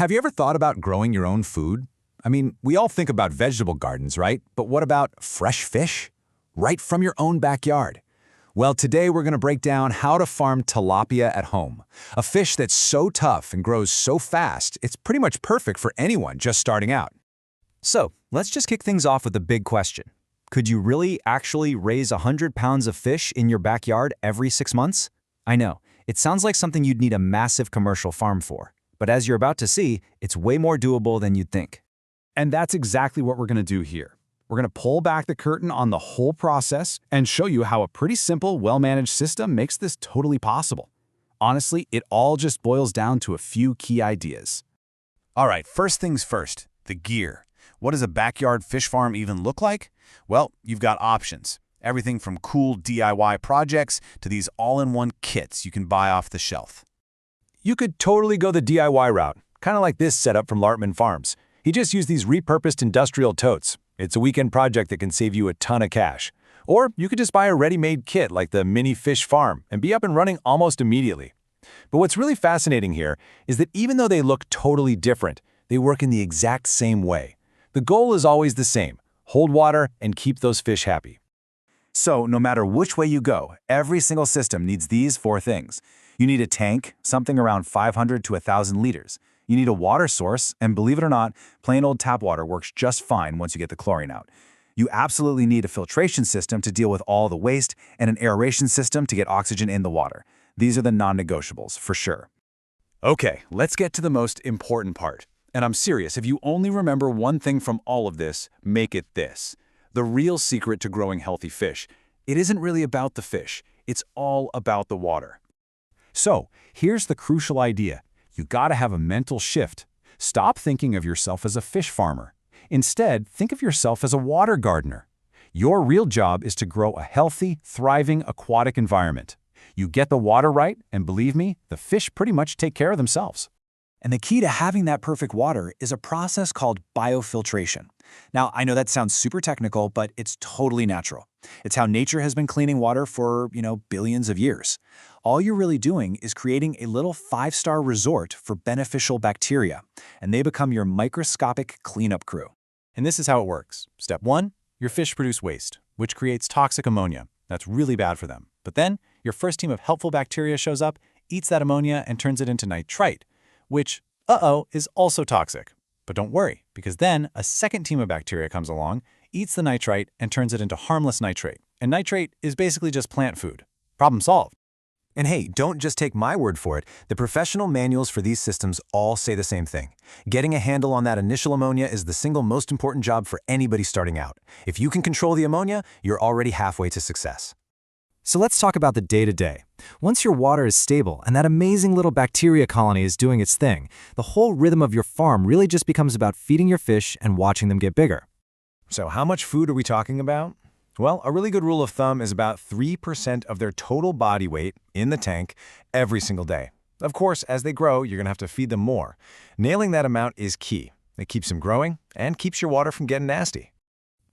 Have you ever thought about growing your own food? I mean, we all think about vegetable gardens, right? But what about fresh fish? Right from your own backyard. Well, today we're going to break down how to farm tilapia at home. A fish that's so tough and grows so fast, it's pretty much perfect for anyone just starting out. So, let's just kick things off with a big question. Could you really actually raise 100 pounds of fish in your backyard every 6 months? I know, it sounds like something you'd need a massive commercial farm for. But as you're about to see, it's way more doable than you'd think. And that's exactly what we're going to do here. We're going to pull back the curtain on the whole process and show you how a pretty simple, well-managed system makes this totally possible. Honestly, it all just boils down to a few key ideas. All right, first things first, the gear. What does a backyard fish farm even look like? Well, you've got options. Everything from cool DIY projects to these all-in-one kits you can buy off the shelf. You could totally go the DIY route, kind of like this setup from Lartman Farms. He just used these repurposed industrial totes. It's a weekend project that can save you a ton of cash. Or you could just buy a ready-made kit like the Mini Fish Farm and be up and running almost immediately. But what's really fascinating here is that even though they look totally different, they work in the exact same way. The goal is always the same: hold water and keep those fish happy. So, no matter which way you go, every single system needs these 4 things. You need a tank, something around 500 to 1,000 liters. You need a water source, and believe it or not, plain old tap water works just fine once you get the chlorine out. You absolutely need a filtration system to deal with all the waste, and an aeration system to get oxygen in the water. These are the non-negotiables, for sure. Okay, let's get to the most important part. And I'm serious, if you only remember one thing from all of this, make it this. The real secret to growing healthy fish. It isn't really about the fish. It's all about the water. So, here's the crucial idea. You gotta have a mental shift. Stop thinking of yourself as a fish farmer. Instead, think of yourself as a water gardener. Your real job is to grow a healthy, thriving aquatic environment. You get the water right, and believe me, the fish pretty much take care of themselves. And the key to having that perfect water is a process called biofiltration. Now, I know that sounds super technical, but it's totally natural. It's how nature has been cleaning water for, billions of years. All you're really doing is creating a little 5-star resort for beneficial bacteria, and they become your microscopic cleanup crew. And this is how it works. Step 1, your fish produce waste, which creates toxic ammonia. That's really bad for them. But then, your first team of helpful bacteria shows up, eats that ammonia, and turns it into nitrite, which, is also toxic. But don't worry, because then a second team of bacteria comes along, eats the nitrite, and turns it into harmless nitrate. And nitrate is basically just plant food. Problem solved. And hey, don't just take my word for it. The professional manuals for these systems all say the same thing. Getting a handle on that initial ammonia is the single most important job for anybody starting out. If you can control the ammonia, you're already halfway to success. So let's talk about the day-to-day. Once your water is stable and that amazing little bacteria colony is doing its thing, the whole rhythm of your farm really just becomes about feeding your fish and watching them get bigger. So how much food are we talking about? Well, a really good rule of thumb is about 3% of their total body weight in the tank every single day. Of course, as they grow, you're going to have to feed them more. Nailing that amount is key. It keeps them growing and keeps your water from getting nasty.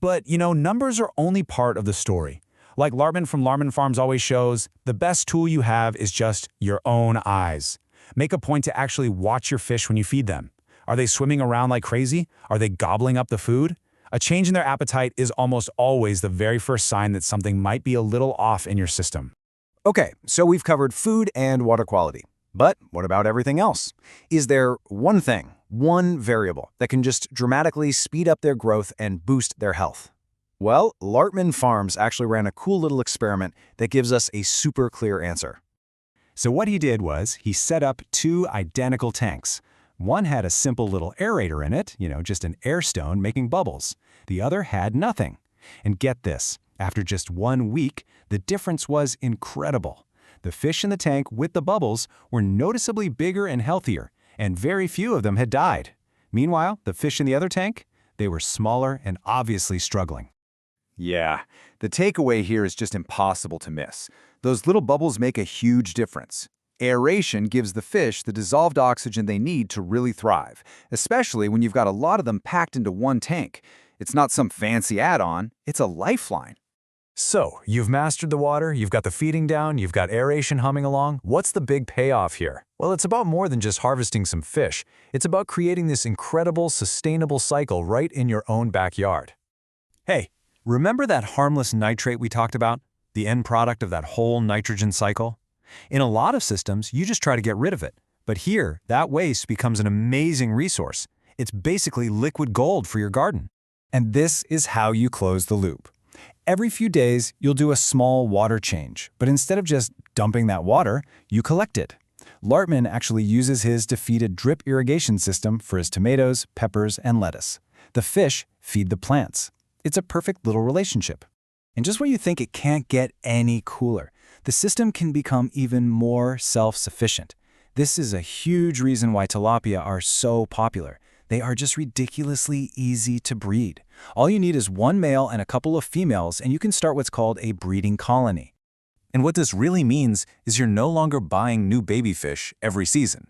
But, numbers are only part of the story. Like Lartman from Lartman Farms always shows, the best tool you have is just your own eyes. Make a point to actually watch your fish when you feed them. Are they swimming around like crazy? Are they gobbling up the food? A change in their appetite is almost always the very first sign that something might be a little off in your system. Okay, so we've covered food and water quality. But what about everything else? Is there one thing, one variable, that can just dramatically speed up their growth and boost their health? Well, Lartman Farms actually ran a cool little experiment that gives us a super clear answer. So what he did was he set up 2 identical tanks. One had a simple little aerator in it, just an air stone making bubbles. The other had nothing. And get this, after just 1 week, the difference was incredible. The fish in the tank with the bubbles were noticeably bigger and healthier, and very few of them had died. Meanwhile, the fish in the other tank, they were smaller and obviously struggling. Yeah, the takeaway here is just impossible to miss. Those little bubbles make a huge difference. Aeration gives the fish the dissolved oxygen they need to really thrive, especially when you've got a lot of them packed into one tank. It's not some fancy add-on, it's a lifeline. So, you've mastered the water, you've got the feeding down, you've got aeration humming along. What's the big payoff here? Well, it's about more than just harvesting some fish. It's about creating this incredible, sustainable cycle right in your own backyard. Hey, remember that harmless nitrate we talked about? The end product of that whole nitrogen cycle? In a lot of systems, you just try to get rid of it. But here, that waste becomes an amazing resource. It's basically liquid gold for your garden. And this is how you close the loop. Every few days, you'll do a small water change, but instead of just dumping that water, you collect it. Lartman actually uses his to feed a drip irrigation system for his tomatoes, peppers, and lettuce. The fish feed the plants. It's a perfect little relationship. And just when you think it can't get any cooler, the system can become even more self-sufficient. This is a huge reason why tilapia are so popular. They are just ridiculously easy to breed. All you need is one male and a couple of females, and you can start what's called a breeding colony. And what this really means is you're no longer buying new baby fish every season.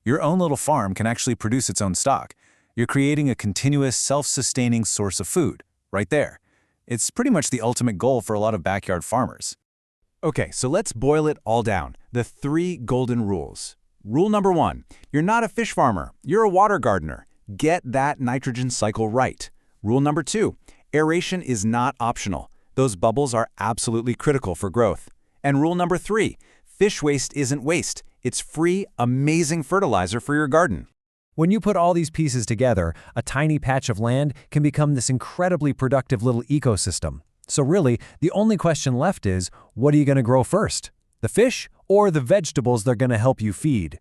Your own little farm can actually produce its own stock. You're creating a continuous, self-sustaining source of food, right there. It's pretty much the ultimate goal for a lot of backyard farmers. Okay, so let's boil it all down. The 3 golden rules. Rule number 1, you're not a fish farmer, you're a water gardener. Get that nitrogen cycle right. Rule number 2, aeration is not optional. Those bubbles are absolutely critical for growth. And rule number 3, fish waste isn't waste. It's free, amazing fertilizer for your garden. When you put all these pieces together, a tiny patch of land can become this incredibly productive little ecosystem. So really, the only question left is, what are you going to grow first? The fish or the vegetables they're going to help you feed?